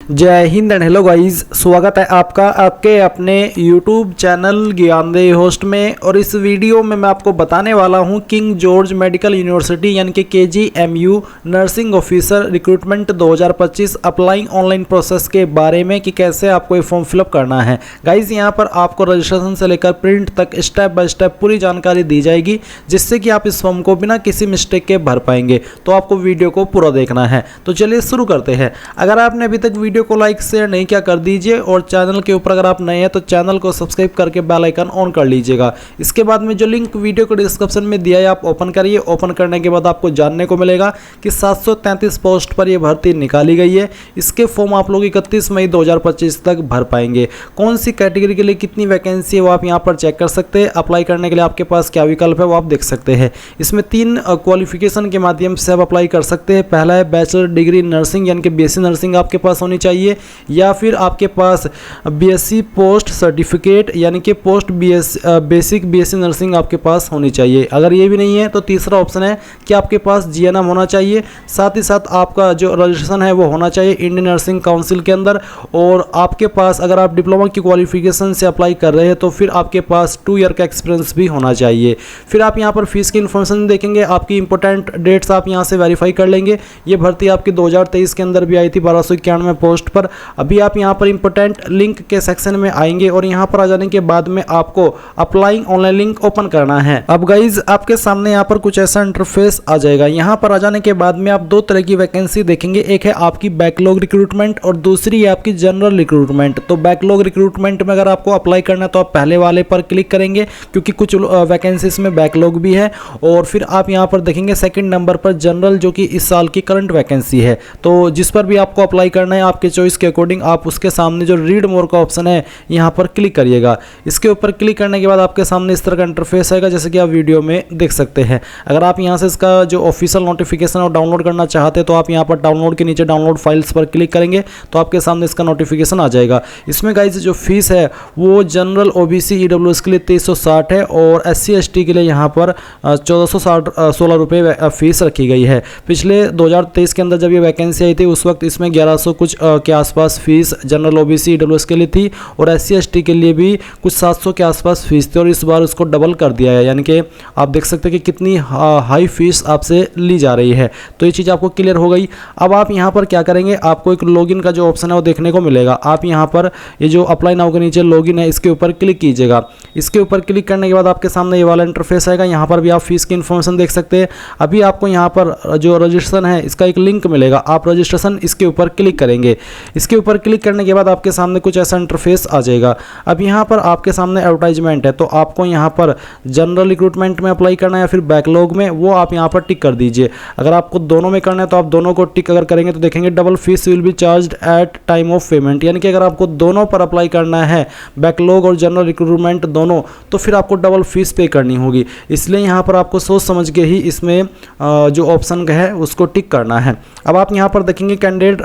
जय Hind and hello guys, स्वागत है आपका आपके अपने YouTube चैनल ज्ञानदेही होस्ट में। और इस वीडियो में मैं आपको बताने वाला हूं किंग जॉर्ज मेडिकल यूनिवर्सिटी यानी कि KGMU nursing officer recruitment 2025 applying online process के बारे में कि कैसे आपको ये फॉर्म फिलअप करना है। गाइस यहां पर आपको रजिस्ट्रेशन से लेकर प्रिंट तक स्टेप बाय स्टेप पूरी जानकारी दी जाएगी, जिससे कि आप इस फॉर्म को बिना किसी मिस्टेक के भर पाएंगे। तो आपको वीडियो को पूरा देखना है। तो चलिए शुरू करते हैं। अगर आपने अभी तक वीडियो को लाइक शेयर नहीं किया कर दीजिए, और चैनल के ऊपर अगर आप नए हैं तो चैनल को सब्सक्राइब करके बेल आइकन ऑन कर लीजिएगा। इसके बाद में जो लिंक वीडियो को डिस्क्रिप्शन में दिया है आप ओपन करिए। ओपन करने के बाद आपको जानने को मिलेगा कि 733 पोस्ट पर यह भर्ती निकाली गई है। इसके फॉर्म आप लोग 31 मई 2025 तक भर पाएंगे। कौन सी कैटेगरी के लिए कितनी वैकेंसी है वो आप यहाँ पर चेक कर सकते हैं। अप्लाई करने के लिए आपके पास क्या विकल्प है वो आप देख सकते हैं। इसमें 3 क्वालिफिकेशन के माध्यम से आप अप्लाई कर सकते हैं। पहला है बैचलर डिग्री नर्सिंग यानी कि BSc नर्सिंग आपके पास होनी चाहिए, या फिर आपके पास BSc पोस्ट सर्टिफिकेट यानी कि पोस्ट बेसिक BSc नर्सिंग आपके पास होनी चाहिए। अगर ये भी नहीं है तो तीसरा ऑप्शन है कि आपके पास GNM होना चाहिए। साथ ही साथ आपका जो रजिस्ट्रेशन है वो होना चाहिए इंडियन नर्सिंग काउंसिल के अंदर। और आपके पास अगर आप डिप्लोमा की क्वालिफिकेशन से अप्लाई कर रहे हैं तो फिर आपके पास 2 ईयर का एक्सपीरियंस भी होना चाहिए। फिर आप यहाँ पर फीस की इन्फॉर्मेशन देखेंगे। आपकी इंपॉर्टेंट डेट्स आप यहाँ से वेरीफाई कर लेंगे। ये भर्ती आपकी 2023 के अंदर भी आई थी 1291 पोस्ट पर। अभी आप यहाँ पर इंपॉर्टेंट लिंक के सेक्शन में आएंगे और यहाँ पर आ जाने के बाद में आपको अप्लाइंग ऑनलाइन लिंक ओपन करना है। अब गाइज आपके सामने यहाँ पर कुछ ऐसा इंटरफेस आ जाएगा। यहाँ पर आ जाने के बाद में आप 2 तरह की वैकेंसी देखेंगे। एक है आपकी बैकलॉग रिक्रूटमेंट और दूसरी है आपकी जनरल रिक्रूटमेंट। तो बैकलॉग रिक्रूटमेंट में अगर आपको अप्लाई करना है तो आप पहले वाले पर क्लिक करेंगे, क्योंकि कुछ वैकेंसीज में बैकलॉग भी है। और फिर आप यहाँ पर देखेंगे सेकंड नंबर पर जनरल, जो कि इस साल की करंट वैकेंसी है। तो जिस पर भी आपको अप्लाई करना है आपके चॉइस के अकॉर्डिंग आप उसके सामने जो रीड मोर का ऑप्शन है यहाँ पर क्लिक करिएगा। इसके ऊपर क्लिक करने के बाद आपके सामने इस तरह का इंटरफेस आएगा, जैसे कि आप वीडियो में देख सकते हैं। अगर आप यहाँ से इसका जो ऑफिशियल नोटिफिकेशन है डाउनलोड करना चाहते हैं तो आप यहाँ पर डाउनलोड के नीचे डाउनलोड फाइल्स पर क्लिक करेंगे तो आपके सामने इसका नोटिफिकेशन आ जाएगा। इसमें गाइस जो फीस है वो जनरल OBC EWS के लिए 2360 है और SC ST के लिए यहाँ पर 1416 रुपये फीस रखी गई है। पिछले 2023 के अंदर जब ये वैकेंसी आई थी उस वक्त इसमें 1100 कुछ के आसपास फीस जनरल OBC EWS के लिए थी और SC ST के लिए भी कुछ 700 के आसपास फीस थी। और इस बार उसको डबल कर दिया है, यानी कि आप देख सकते हैं कि कितनी हाई फीस आपसे ली जा रही है। तो ये चीज़ आपको क्लियर हो गई। अब आप यहाँ पर क्या करेंगे, आपको एक लॉगिन का जो ऑप्शन है वो देखने को मिलेगा। आप यहाँ पर ये जो अप्लाई नाउ के नीचे लॉगिन है इसके ऊपर क्लिक कीजिएगा। इसके ऊपर क्लिक करने के बाद आपके सामने ये वाला इंटरफेस आएगा। यहाँ पर भी आप फीस की इन्फॉर्मेशन देख सकते हैं। अभी आपको यहाँ पर जो रजिस्ट्रेशन है इसका एक लिंक मिलेगा, आप रजिस्ट्रेशन इसके ऊपर क्लिक करेंगे। इसके ऊपर क्लिक करने के बाद आपके सामने कुछ ऐसा इंटरफेस आ जाएगा। अब यहाँ पर आपके सामने एडवर्टाइजमेंट है, तो आपको यहाँ पर जनरल रिक्रूटमेंट में अप्लाई करना है या फिर बैकलॉग में, वो आप यहाँ पर टिक कर दीजिए। अगर आपको दोनों में करना है तो आप दोनों को टिक अगर करेंगे तो देखेंगे double fees will be charged at time of payment, यानी कि अगर आपको दोनों पर अप्लाई करना है बैकलॉग और जनरल रिक्रूटमेंट दोनों, तो फिर आपको डबल फीस पे करनी होगी। इसलिए यहाँ पर आपको सोच समझ के ही इसमें जो ऑप्शन है उसको टिक करना है। अब आप यहाँ पर देखेंगे कैंडिडेट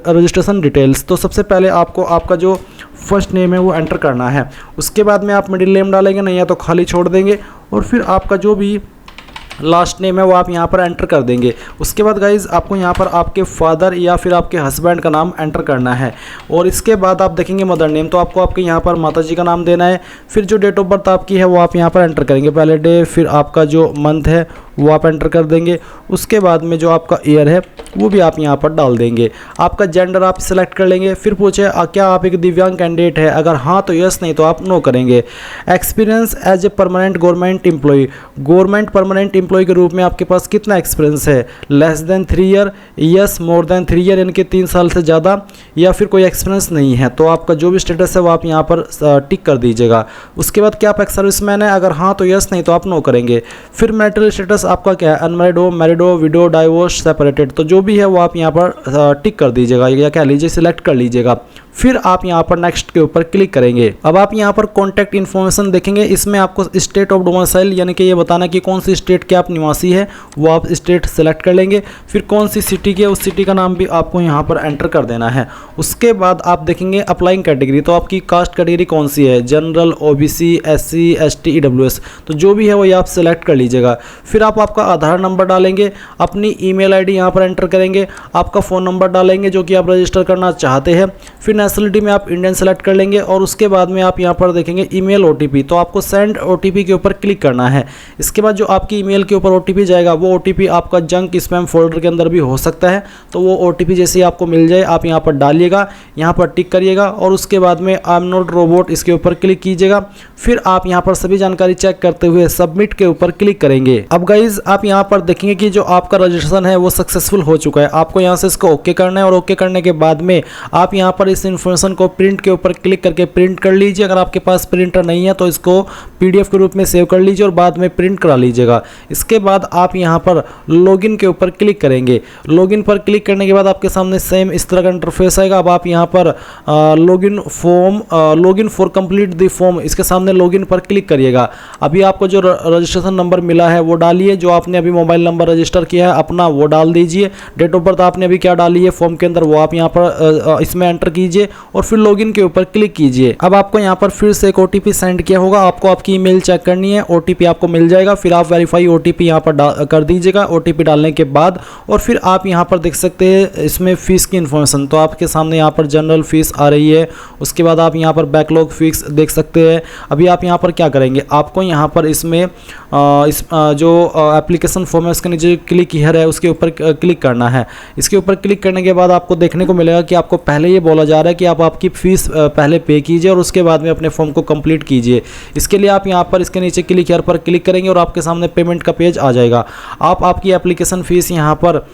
रजिस्ट्रेशन डिटेल्स। तो सबसे पहले आपको आपका जो फर्स्ट नेम है वो एंटर करना है। उसके बाद में आप मिडिल नेम डालेंगे, नहीं या तो खाली छोड़ देंगे। और फिर आपका जो भी लास्ट नेम है वो आप यहाँ पर एंटर कर देंगे। उसके बाद गाइज आपको यहाँ पर आपके फादर या फिर आपके हस्बैंड का नाम एंटर करना है। और इसके बाद आप देखेंगे मदर नेम, तो आपको आपके यहाँ पर माता जी का नाम देना है। फिर जो डेट ऑफ बर्थ आपकी है वो आप यहाँ पर एंटर करेंगे, पहले डे, फिर आपका जो मंथ है वो आप एंटर कर देंगे। उसके बाद में जो आपका ईयर है वो भी आप यहाँ पर डाल देंगे। आपका जेंडर आप सिलेक्ट कर लेंगे। फिर पूछे क्या आप एक दिव्यांग कैंडिडेट है, अगर हाँ तो यस, नहीं तो आप नो करेंगे। Experience as a permanent government employee, government permanent employee के रूप में आपके पास कितना एक्सपीरियंस है, less than 3 year, yes more than 3 year यानी कि 3 साल से ज़्यादा, या फिर कोई एक्सपीरियंस नहीं है। तो आपका जो भी स्टेटस है वो आप यहाँ पर टिक कर दीजिएगा। उसके बाद क्या आप एक्स सर्विसमैन है, अगर हाँ तो यस, नहीं तो आप नो करेंगे। फिर मैरिटल स्टेटस आपका क्या है, अनमैरिड हो, मैरिड हो, विडो, डाइवोर्स, सेपरेटेड, तो जो भी है वो आप यहाँ पर टिक कर दीजिएगा या कह लीजिए सिलेक्ट कर लीजिएगा। फिर आप यहाँ पर नेक्स्ट के ऊपर क्लिक करेंगे। अब आप यहाँ पर कॉन्टैक्ट इन्फॉर्मेशन देखेंगे, इसमें आपको स्टेट ऑफ डोमिसाइल यानी कि ये बताना कि कौन सी स्टेट के आप निवासी है, वो आप स्टेट सेलेक्ट कर लेंगे। फिर कौन सी सिटी के, उस सिटी का नाम भी आपको यहाँ पर एंटर कर देना है। उसके बाद आप देखेंगे अप्लाइंग कैटेगरी, तो आपकी कास्ट कैटेगरी कौन सी है, general, OBC, SC, ST, EWS, तो जो भी है वो आप सेलेक्ट कर लीजिएगा। फिर आप आपका आधार नंबर डालेंगे, अपनी ईमेल आईडी यहाँ पर एंटर करेंगे, आपका फ़ोन नंबर डालेंगे जो कि आप रजिस्टर करना चाहते हैं। फिर नेशनलिटी में आप इंडियन सेलेक्ट कर लेंगे और उसके बाद में आप यहाँ पर देखेंगे ईमेल ओटीपी, तो आपको सेंड ओटीपी के ऊपर क्लिक करना है। इसके बाद जो आपकी ईमेल के ऊपर ओटीपी जाएगा वो ओटीपी आपका जंक स्पैम फोल्डर के अंदर भी हो सकता है, तो वो ओटीपी जैसे ही आपको मिल जाए आप यहाँ पर डालिएगा, यहाँ पर टिक करिएगा और उसके बाद में आई एम नॉट रोबोट इसके ऊपर क्लिक कीजिएगा। फिर आप यहाँ पर सभी जानकारी चेक करते हुए सबमिट के ऊपर क्लिक करेंगे। अब गाइज आप यहाँ पर देखेंगे कि जो आपका रजिस्ट्रेशन है वो सक्सेसफुल हो चुका है। आपको यहाँ से इसको ओके करना है और ओके करने के बाद में आप यहाँ पर इस इन्फॉर्मेशन को प्रिंट के ऊपर क्लिक करके प्रिंट कर लीजिए। अगर आपके पास प्रिंटर नहीं है तो इसको पीडीएफ के रूप में सेव कर लीजिए और बाद में प्रिंट करा लीजिएगा। इसके बाद आप यहाँ पर लॉगिन के ऊपर क्लिक करेंगे। लॉगिन पर क्लिक करने के बाद आपके सामने सेम इस तरह का इंटरफेस आएगा। अब आप यहाँ पर login for complete the form, इसके सामने लॉगिन पर क्लिक करिएगा। अभी आपको जो रजिस्ट्रेशन नंबर मिला है वो डालिए, जो आपने अभी मोबाइल नंबर रजिस्टर किया है अपना वो डाल दीजिए। डेट ऑफ बर्थ आपने अभी क्या डाली है फॉर्म के अंदर वो आप यहाँ पर इसमें एंटर कीजिए और फिर लॉगिन के ऊपर क्लिक कीजिए। अब आपको यहाँ पर फिर से एक ओटीपी सेंड किया होगा, आपको आपकी ईमेल चेक करनी है, ओटीपी आपको मिल जाएगा। फिर आप वेरीफाई ओटीपी यहाँ पर कर दीजिएगा। ओटीपी डालने के बाद और फिर आप यहाँ पर देख सकते हैं इसमें फीस की इन्फॉर्मेशन, तो आपके सामने यहाँ पर जनरल फीस आ रही है। उसके बाद आप यहाँ पर बैकलॉग फीस देख सकते हैं। अभी आप यहाँ पर क्या करेंगे, आपको यहाँ पर इसमें जो एप्लीकेशन फॉर्म है उसके नीचे क्लिक हियर है उसके ऊपर क्लिक करना है। इसके ऊपर क्लिक करने के बाद आपको देखने को मिलेगा कि आपको पहले ये बोला जा रहा है कि आप आपकी फ़ीस पहले पे कीजिए और उसके बाद में अपने फॉर्म को कंप्लीट कीजिए। इसके लिए आप यहाँ पर इसके नीचे क्लिक हियर पर क्लिक करेंगे और आपके सामने पेमेंट का पेज आ जाएगा। आप आपकी एप्लीकेशन फ़ीस यहाँ पर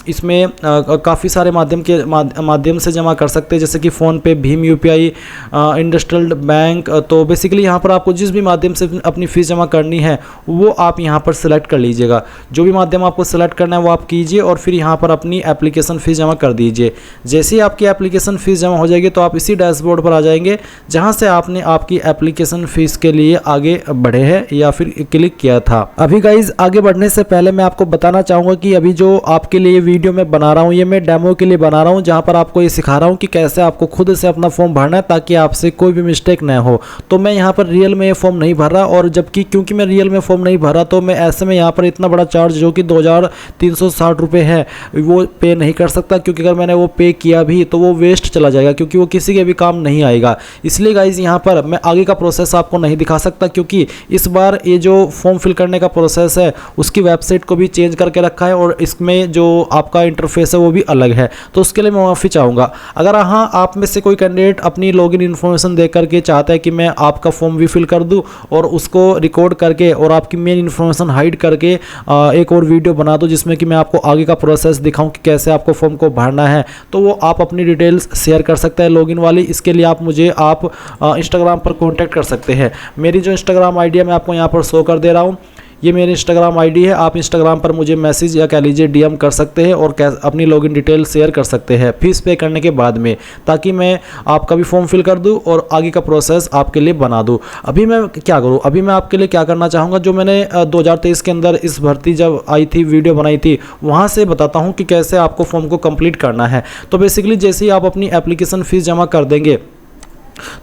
इसमें काफ़ी सारे माध्यम से जमा कर सकते हैं, जैसे कि फ़ोन पे, भीम यूपीआई, इंडस्ट्रियल बैंक। तो बेसिकली यहाँ पर आपको जिस भी माध्यम से अपनी फ़ीस जमा करनी है वो आप यहाँ पर सेलेक्ट कर लीजिएगा। जो भी माध्यम आपको सेलेक्ट करना है वो आप कीजिए और फिर यहाँ पर अपनी एप्लीकेशन फ़ीस जमा कर दीजिए। जैसे ही आपकी एप्लीकेशन फ़ीस जमा हो जाएगी तो आप इसी डैशबोर्ड पर आ जाएंगे जहाँ से आपने आपकी एप्लीकेशन फ़ीस के लिए आगे बढ़े हैं या फिर क्लिक किया था। अभी गाइज आगे बढ़ने से पहले मैं आपको बताना चाहूँगा कि अभी जो आपके लिए ये वीडियो मैं बना रहा हूँ ये मैं डेमो के लिए बना रहा हूँ, जहाँ पर आपको ये सिखा रहा हूँ कि कैसे आपको खुद से अपना फॉर्म भरना है ताकि आपसे कोई भी मिस्टेक ना हो। तो मैं यहाँ पर रियल में ये फॉर्म नहीं भर रहा, और जबकि क्योंकि मैं रियल में फॉर्म नहीं भर रहा तो मैं ऐसे में यहाँ पर इतना बड़ा चार्ज जो कि 2360 रुपये है वो पे नहीं कर सकता, क्योंकि अगर मैंने वो पे किया भी तो वो वेस्ट चला जाएगा, क्योंकि वो किसी के भी काम नहीं आएगा। इसलिए गाइज यहाँ पर मैं आगे का प्रोसेस आपको नहीं दिखा सकता, क्योंकि इस बार ये जो फॉर्म फिल करने का प्रोसेस है उसकी वेबसाइट को भी चेंज करके रखा है और इसमें जो आपका इंटरफेस है वो भी अलग है, तो उसके लिए मैं माफ़ी चाहूँगा। अगर हाँ आप में से कोई कैंडिडेट अपनी लॉगिन इन्फॉर्मेशन दे करके चाहता है कि मैं आपका फॉर्म भी फिल कर दूं और उसको रिकॉर्ड करके और आपकी मेन इन्फॉर्मेशन हाइड करके एक और वीडियो बना दूं जिसमें कि मैं आपको आगे का प्रोसेस दिखाऊं कि कैसे आपको फॉर्म को भरना है, तो वो आप अपनी डिटेल्स शेयर कर सकते हैं लॉगिन वाली। इसके लिए आप मुझे इंस्टाग्राम पर कॉन्टैक्ट कर सकते हैं। मेरी जो इंस्टाग्राम आईडी है मैं आपको यहाँ पर शो कर दे रहा हूँ, ये मेरी इंस्टाग्राम आईडी है। आप इंस्टाग्राम पर मुझे मैसेज या कह लीजिए डीएम कर सकते हैं और अपनी लॉगिन डिटेल शेयर कर सकते हैं फीस पे करने के बाद में, ताकि मैं आपका भी फॉर्म फिल कर दूं और आगे का प्रोसेस आपके लिए बना दूं। अभी मैं क्या करूं, अभी मैं आपके लिए क्या करना चाहूँगा, जो मैंने 2023 के अंदर इस भर्ती जब आई थी वीडियो बनाई थी वहाँ से बताता हूँ कि कैसे आपको फॉर्म को कंप्लीट करना है। तो बेसिकली जैसे ही आप अपनी एप्लीकेशन फ़ीस जमा कर देंगे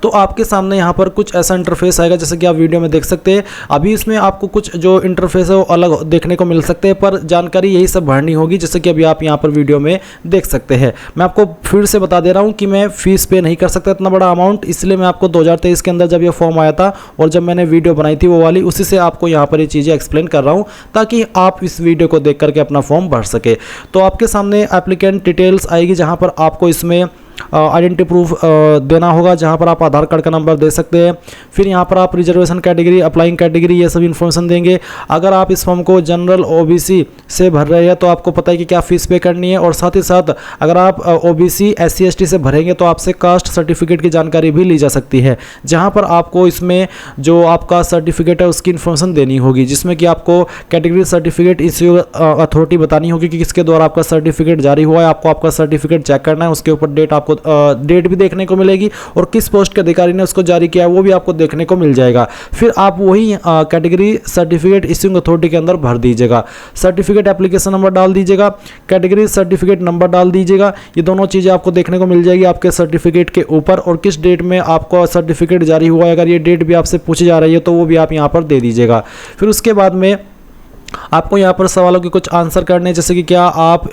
तो आपके सामने यहाँ पर कुछ ऐसा इंटरफेस आएगा जैसे कि आप वीडियो में देख सकते हैं। अभी इसमें आपको कुछ जो इंटरफेस है वो अलग देखने को मिल सकते हैं, पर जानकारी यही सब भरनी होगी जैसे कि अभी आप यहाँ पर वीडियो में देख सकते हैं। मैं आपको फिर से बता दे रहा हूँ कि मैं फ़ीस पे नहीं कर सकता इतना बड़ा अमाउंट, इसलिए मैं आपको 2023 के अंदर जब ये फॉर्म आया था और जब मैंने वीडियो बनाई थी वो वाली, उसी से आपको यहाँ पर ये चीज़ें एक्सप्लेन कर रहा हूँ ताकि आप इस वीडियो को देख करके अपना फॉर्म भर सके। तो आपके सामने एप्लीकेंट डिटेल्स आएगी जहाँ पर आपको इसमें आइडेंटिटी प्रूफ देना होगा, जहाँ पर आप आधार कार्ड का नंबर दे सकते हैं। फिर यहाँ पर आप रिजर्वेशन कैटेगरी, अप्लाइंग कैटेगरी, ये सब इन्फॉर्मेशन देंगे। अगर आप इस फॉर्म को जनरल ओबीसी से भर रहे हैं तो आपको पता है कि क्या फ़ीस पे करनी है, और साथ ही साथ अगर आप ओबीसी एससी एसटी से भरेंगे तो आपसे कास्ट सर्टिफिकेट की जानकारी भी ली जा सकती है, जहाँ पर आपको इसमें जो आपका सर्टिफिकेट है उसकी इन्फॉर्मेशन देनी होगी, जिसमें कि आपको कैटेगरी सर्टिफिकेट इश्यू अथॉरिटी बतानी होगी कि किसके द्वारा आपका सर्टिफिकेट जारी हुआ है। आपको आपका सर्टिफिकेट चेक करना है, उसके ऊपर डेट आपको डेट भी देखने को मिलेगी और किस पोस्ट के अधिकारी ने उसको जारी किया है वो भी आपको देखने को मिल जाएगा। फिर आप वही कैटेगरी सर्टिफिकेट इश्यूइंग अथॉरिटी के अंदर भर दीजिएगा। सर्टिफिकेट एप्लीकेशन नंबर डाल दीजिएगा, कैटेगरी सर्टिफिकेट नंबर डाल दीजिएगा। ये दोनों चीज़ें आपको देखने को मिल जाएगी आपके सर्टिफिकेट के ऊपर, और किस डेट में आपको सर्टिफिकेट जारी हुआ है, अगर ये डेट भी आपसे पूछी जा रही है तो वो भी आप यहाँ पर दे दीजिएगा। फिर उसके बाद में आपको यहाँ पर सवालों के कुछ आंसर करने हैं, जैसे कि क्या आप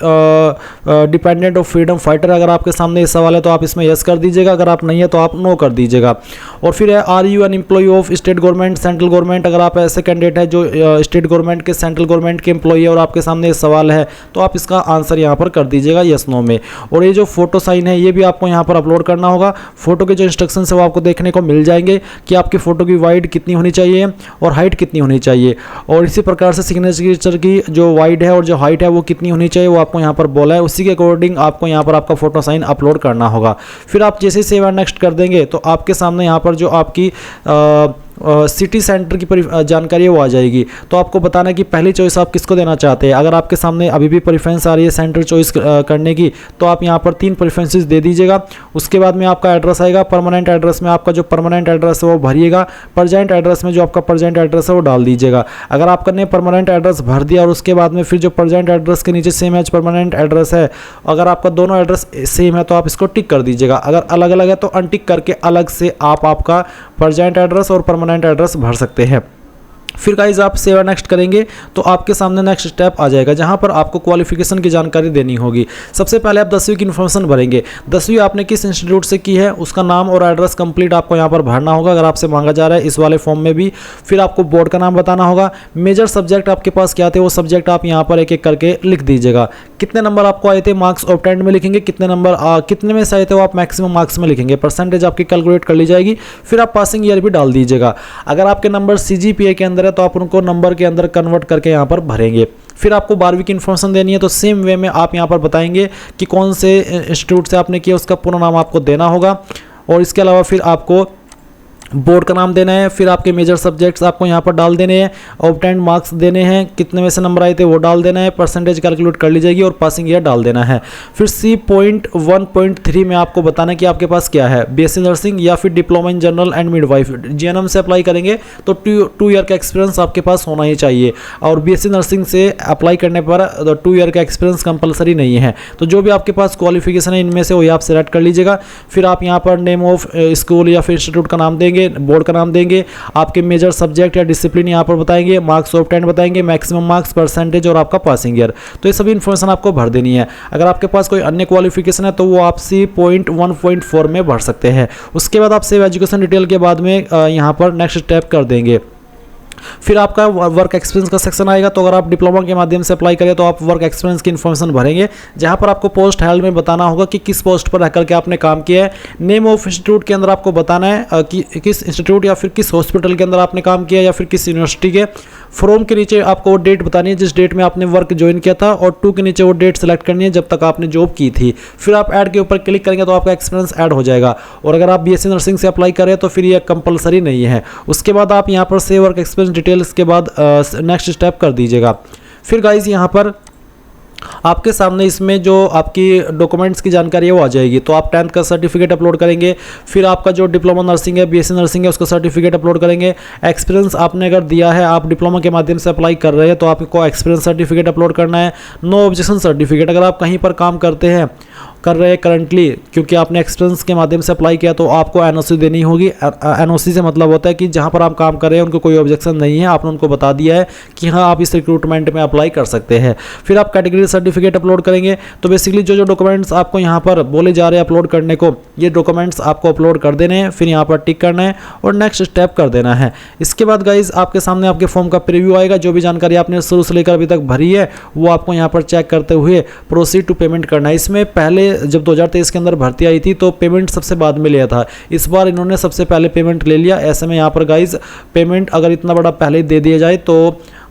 डिपेंडेंट ऑफ फ्रीडम फाइटर, अगर आपके सामने ये सवाल है तो आप इसमें यस कर दीजिएगा, अगर आप नहीं है तो आप नो कर दीजिएगा। और फिर है are you an employee of state government, central government, अगर आप ऐसे कैंडिडेट है जो स्टेट गवर्नमेंट के, सेंट्रल गवर्नमेंट के एम्प्लॉय है और आपके सामने ये सवाल है तो आप इसका आंसर यहाँ पर कर दीजिएगा यस नो में। और ये जो फोटो साइन है ये भी आपको यहाँ पर अपलोड करना होगा। फोटो के जो इंस्ट्रक्शन है वो आपको देखने को मिल जाएंगे कि आपकी फ़ोटो की वाइड कितनी होनी चाहिए और हाइट कितनी होनी चाहिए, और इसी प्रकार से सिग्नेचर की जो वाइड है और जो हाइट है वो कितनी होनी चाहिए वो आपको यहाँ पर बोला है। उसी के अकॉर्डिंग आपको यहाँ पर आपका फोटो साइन अपलोड करना होगा। फिर आप जैसे सेव एंड नेक्स्ट कर देंगे तो आपके सामने यहाँ पर जो आपकी सिटी सेंटर की जानकारी वो आ जाएगी। तो आपको बताना है कि पहली चॉइस आप किसको देना चाहते हैं। अगर आपके सामने अभी भी प्रेफरेंस आ रही है सेंटर चॉइस करने की तो आप यहाँ पर 3 प्रेफरेंसेस दे दीजिएगा। उसके बाद में आपका एड्रेस आएगा, परमानेंट एड्रेस में आपका जो परमानेंट एड्रेस है वो भरिएगा, प्रेजेंट एड्रेस में जो आपका प्रेजेंट एड्रेस है वो डाल दीजिएगा। अगर आपने परमानेंट एड्रेस भर दिया और उसके बाद में फिर जो प्रेजेंट एड्रेस के नीचे सेम एज परमानेंट एड्रेस है, अगर आपका दोनों एड्रेस सेम है तो आप इसको टिक कर दीजिएगा। अगर अलग अलग है तो अनटिक करके अलग से आप आपका प्रेजेंट एड्रेस और परमानेंट एड्रेस भर सकते हैं। फिर गाइज आप सेव नेक्स्ट करेंगे तो आपके सामने नेक्स्ट स्टेप आ जाएगा जहां पर आपको क्वालिफिकेशन की जानकारी देनी होगी। सबसे पहले आप 10वीं की इन्फॉर्मेशन भरेंगे। 10वीं आपने किस इंस्टीट्यूट से की है उसका नाम और एड्रेस कंप्लीट आपको यहां पर भरना होगा, अगर आपसे मांगा जा रहा है इस वाले फॉर्म में भी। फिर आपको बोर्ड का नाम बताना होगा। मेजर सब्जेक्ट आपके पास क्या थे वो सब्जेक्ट आप यहाँ पर एक एक करके लिख दीजिएगा। कितने नंबर आपको आए थे मार्क्स ऑब्टेंड में लिखेंगे, कितने नंबर कितने में से आए थे वो आप मैक्सिमम मार्क्स में लिखेंगे, परसेंटेज आपकी कैलकुलेट कर ली जाएगी। फिर आप पासिंग ईयर भी डाल दीजिएगा। अगर आपके नंबर CGPA के अंदर है तो आप उनको नंबर के अंदर कन्वर्ट करके यहाँ पर भरेंगे। फिर आपको 12वीं की इन्फॉर्मेशन देनी है तो सेम वे में आप यहाँ पर बताएंगे कि कौन से इंस्टीट्यूट से आपने किया, उसका पूरा नाम आपको देना होगा। और इसके अलावा फिर आपको बोर्ड का नाम देना है। फिर आपके मेजर सब्जेक्ट्स आपको यहाँ पर डाल देने हैं, ऑब्टेंड मार्क्स देने हैं, कितने में से नंबर आए थे वो डाल देना है, परसेंटेज कैलकुलेट कर ली जाएगी और पासिंग ईयर डाल देना है। फिर C.1.3 में आपको बताना है कि आपके पास क्या है, BSc नर्सिंग या फिर diploma in general and midwife. GNM से अप्लाई करेंगे तो 2 ईयर का एक्सपीरियंस आपके पास होना ही चाहिए, और BSc नर्सिंग से अप्लाई करने पर 2 ईयर का एक्सपीरियंस कंपलसरी नहीं है। तो जो भी आपके पास क्वालिफिकेशन है इनमें से वही आप सेलेक्ट कर लीजिएगा। फिर आप यहाँ पर नेम ऑफ स्कूल या फिर इंस्टीट्यूट का नाम देंगे, बोर्ड का नाम देंगे, आपके मेजर सब्जेक्ट या डिसिप्लिन यहाँ पर बताएंगे, मार्क्स ऑब्टेंड बताएंगे, मैक्सिमम मार्क्स, परसेंटेज और आपका पासिंग ईयर। तो ये सभी इन्फॉर्मेशन आपको भर देनी है। अगर आपके पास कोई अन्य क्वालिफिकेशन है तो वो आप C.1.4 में भर सकते हैं। उसके बाद आप सेव एजुकेशन डिटेल के बाद में यहाँ पर नेक्स्ट स्टेप कर देंगे। फिर आपका वर्क एक्सपीरियंस का सेक्शन आएगा। तो अगर आप डिप्लोमा के माध्यम से अप्लाई करें तो आप वर्क एक्सपीरियंस की इन्फॉर्मेशन भरेंगे, जहां पर आपको पोस्ट हेल्ड में बताना होगा कि किस पोस्ट पर रह करके आपने काम किया है। नेम ऑफ इंस्टीट्यूट के अंदर आपको बताना है कि किस इंस्टीट्यूट या फिर किस हॉस्पिटल के अंदर आपने काम किया या फिर किस यूनिवर्सिटी के। फ्रॉम के नीचे आपको डेट बतानी है जिस डेट में आपने वर्क ज्वाइन किया था, और टू के नीचे वो डेट सेलेक्ट करनी है जब तक आपने जॉब की थी। फिर आप ऐड के ऊपर क्लिक करेंगे तो आपका एक्सपीरियंस ऐड हो जाएगा। और अगर आप BSc नर्सिंग से अप्लाई करें तो फिर ये कंपलसरी नहीं है। उसके बाद आप यहाँ पर सेव वर्क एक्सपीरियंस डिटेल्स के बाद नेक्स्ट स्टेप कर दीजिएगा। फिर गाइज यहाँ पर आपके सामने इसमें जो आपकी डॉक्यूमेंट्स की जानकारी है वो आ जाएगी। तो आप 10th का सर्टिफिकेट अपलोड करेंगे, फिर आपका जो डिप्लोमा नर्सिंग है, BSc नर्सिंग है, उसका सर्टिफिकेट अपलोड करेंगे। एक्सपीरियंस आपने अगर दिया है, आप डिप्लोमा के माध्यम से अप्लाई कर रहे हैं तो आपको एक्सपीरियंस सर्टिफिकेट अपलोड करना है। नो ऑब्जेक्शन सर्टिफिकेट, अगर आप कहीं पर काम कर रहे हैं करंटली, क्योंकि आपने एक्सपीरियंस के माध्यम से अप्लाई किया तो आपको NOC देनी होगी। NOC से मतलब होता है कि जहां पर आप काम कर रहे हैं उनको कोई ऑब्जेक्शन नहीं है, आपने उनको बता दिया है कि हाँ आप इस रिक्रूटमेंट में अप्लाई कर सकते हैं। फिर आप कैटेगरी सर्टिफिकेट अपलोड करेंगे। तो बेसिकली जो डॉक्यूमेंट्स आपको यहाँ पर बोले जा रहे हैं अपलोड करने को, ये डॉक्यूमेंट्स आपको अपलोड कर देने हैं। फिर यहाँ पर टिक करना है और नेक्स्ट स्टेप कर देना है। इसके बाद गाइज आपके सामने आपके फॉर्म का प्रीव्यू आएगा। जो भी जानकारी आपने शुरू से लेकर अभी तक भरी है वो आपको यहाँ पर चेक करते हुए प्रोसीड टू पेमेंट करना है। इसमें पहले जब 2023 के अंदर भर्ती आई थी तो पेमेंट सबसे बाद में लिया था, इस बार इन्होंने सबसे पहले पेमेंट ले लिया। ऐसे में यहाँ पर गाइज पेमेंट अगर इतना बड़ा पहले दे दिया जाए तो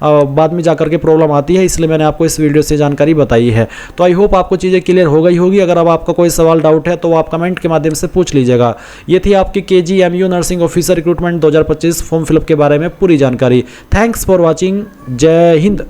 बाद में जाकर के प्रॉब्लम आती है, इसलिए मैंने आपको इस वीडियो से जानकारी बताई है। तो आई होप आपको चीज़ें क्लियर हो गई होगी। अगर अब आपका कोई सवाल डाउट है तो आप कमेंट के माध्यम से पूछ लीजिएगा। ये थी आपकी KGMU nursing officer recruitment 2025 form fill up के बारे में पूरी जानकारी। Thanks for watching. जय हिंद।